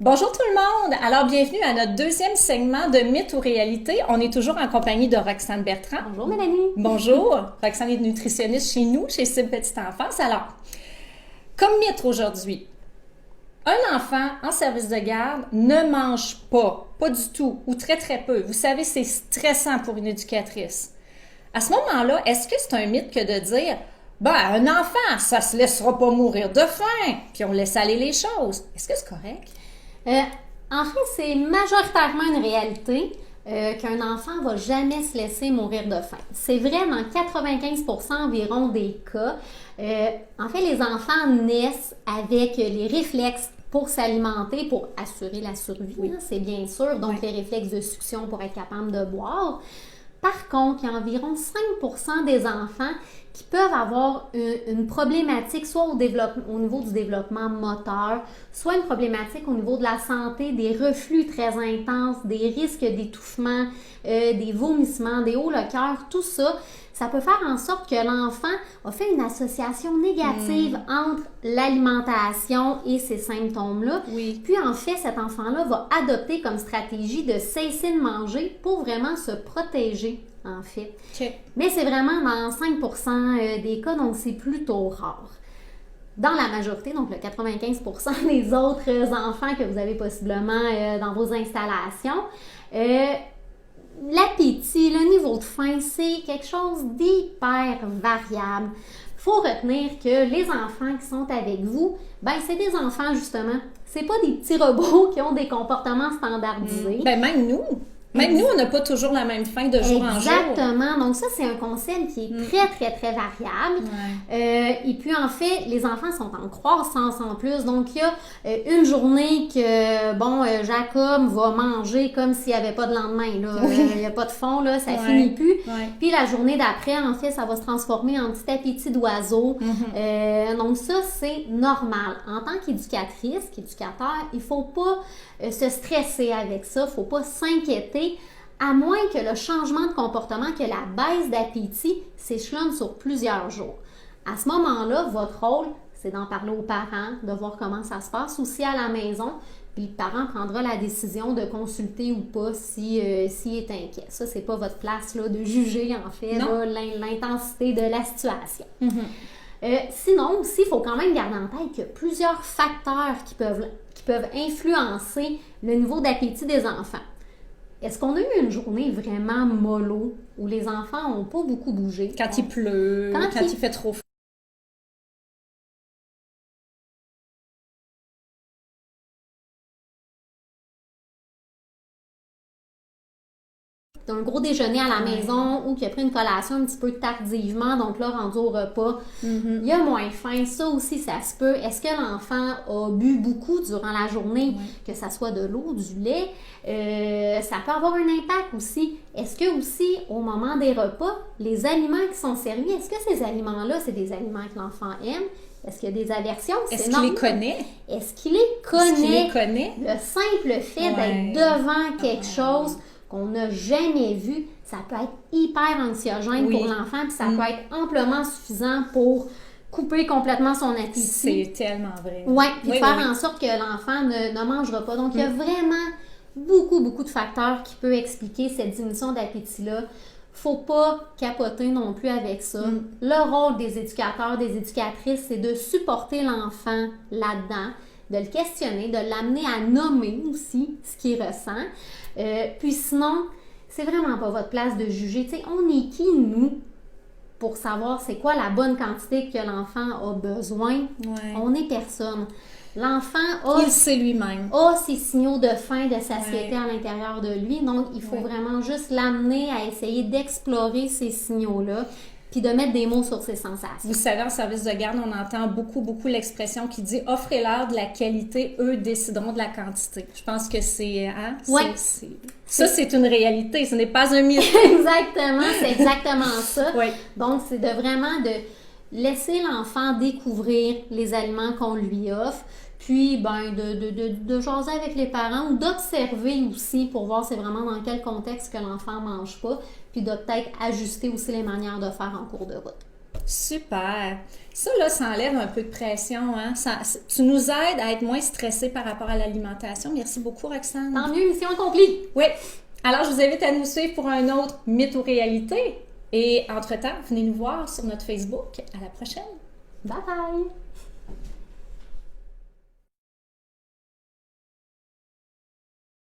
Bonjour tout le monde! Alors, bienvenue à notre deuxième segment de Mythe ou réalité. On est toujours en compagnie de Roxane Bertrand. Bonjour Mélanie! Bonjour! Roxane est nutritionniste chez nous, chez Cible Petite Enfance. Alors, comme mythe aujourd'hui, un enfant en service de garde ne mange pas du tout, ou très très peu. Vous savez, c'est stressant pour une éducatrice. À ce moment-là, est-ce que c'est un mythe que de dire un enfant, ça se laissera pas mourir de faim, puis on laisse aller les choses? Est-ce que c'est correct? En fait, c'est majoritairement une réalité qu'un enfant va jamais se laisser mourir de faim. C'est vrai dans 95% environ des cas. En fait, les enfants naissent avec les réflexes pour s'alimenter, pour assurer la survie, oui. C'est bien sûr. Donc, oui. Les réflexes de succion pour être capable de boire. Par contre, il y a environ 5% des enfants qui peuvent avoir une problématique soit au niveau du développement moteur, soit une problématique au niveau de la santé, des reflux très intenses, des risques d'étouffement, des vomissements, des hauts le cœur, tout ça. Ça peut faire en sorte que l'enfant a fait une association négative entre l'alimentation et ces symptômes-là. Oui. Puis en fait, cet enfant-là va adopter comme stratégie de cesser de manger pour vraiment se protéger, en fait. Okay. Mais c'est vraiment dans 5% des cas, donc c'est plutôt rare. Dans la majorité, donc le 95% des autres enfants que vous avez possiblement dans vos installations, l'appétit, le niveau de faim, c'est quelque chose d'hyper variable. Il faut retenir que les enfants qui sont avec vous, c'est des enfants justement. C'est pas des petits robots qui ont des comportements standardisés. Même nous. Même nous, on n'a pas toujours la même faim de jour en jour. Exactement. Donc ça, c'est un concept qui est très, très, très variable. Ouais. Et puis, en fait, les enfants sont en croissance en plus. Donc, il y a une journée que, Jacob va manger comme s'il n'y avait pas de lendemain. Il n'y a pas de fond, là, ça finit plus. Ouais. Puis, la journée d'après, en fait, ça va se transformer en petit appétit d'oiseau. Donc, ça, c'est normal. En tant qu'éducatrice, qu'éducateur, il ne faut pas se stresser avec ça. Il ne faut pas s'inquiéter, à moins que le changement de comportement, que la baisse d'appétit s'échelonne sur plusieurs jours. À ce moment-là, votre rôle, c'est d'en parler aux parents, de voir comment ça se passe aussi à la maison, puis le parent prendra la décision de consulter ou pas s'il est inquiet. Ça, c'est pas votre place là, de juger, en fait, là, l'intensité de la situation. Sinon, aussi, il faut quand même garder en tête qu'il y a plusieurs facteurs qui peuvent influencer le niveau d'appétit des enfants. Est-ce qu'on a eu une journée vraiment mollo où les enfants n'ont pas beaucoup bougé? Quand il pleut, quand il fait trop froid. Un gros déjeuner à la maison ou qui a pris une collation un petit peu tardivement, donc là, rendu au repas, il y a moins faim. Ça aussi, ça se peut. Est-ce que l'enfant a bu beaucoup durant la journée, que ça soit de l'eau, du lait? Ça peut avoir un impact aussi. Est-ce que aussi, au moment des repas, les aliments qui sont servis, est-ce que ces aliments-là, c'est des aliments que l'enfant aime? Est-ce qu'il y a des aversions? Est-ce qu'il les connaît? Est-ce qu'il les connaît? Le simple fait d'être devant quelque chose qu'on n'a jamais vu, ça peut être hyper anxiogène pour l'enfant, puis ça peut être amplement suffisant pour couper complètement son appétit. C'est tellement vrai. Oui, puis faire en sorte que l'enfant ne mangera pas. Donc, il y a vraiment beaucoup de facteurs qui peuvent expliquer cette diminution d'appétit-là. Faut pas capoter non plus avec ça. Le rôle des éducateurs, des éducatrices, c'est de supporter l'enfant là-dedans, de le questionner, de l'amener à nommer aussi ce qu'il ressent. Puis sinon, c'est vraiment pas votre place de juger. Tu sais, on est qui, nous, pour savoir c'est quoi la bonne quantité que l'enfant a besoin? On est personne. L'enfant il sait lui-même. A ses signaux de faim, de satiété à l'intérieur de lui. Donc, il faut vraiment juste l'amener à essayer d'explorer ces signaux-là, puis de mettre des mots sur ses sensations. Vous savez, en service de garde, on entend beaucoup l'expression qui dit « offrez-leur de la qualité, eux décideront de la quantité ». Je pense que c'est... Ça, c'est une réalité, ce n'est pas un mythe. Exactement, c'est exactement ça. Donc, c'est vraiment de laisser l'enfant découvrir les aliments qu'on lui offre, puis de jaser avec les parents ou d'observer aussi pour voir c'est vraiment dans quel contexte que l'enfant ne mange pas, puis de peut-être ajuster aussi les manières de faire en cours de route. Super! Ça, là, ça enlève un peu de pression, hein? Tu nous aides à être moins stressés par rapport à l'alimentation. Merci beaucoup, Roxane. Tant mieux, mission accomplie! Oui. Alors, je vous invite à nous suivre pour un autre mythe ou réalité. Et entre-temps, venez nous voir sur notre Facebook. À la prochaine! Bye bye!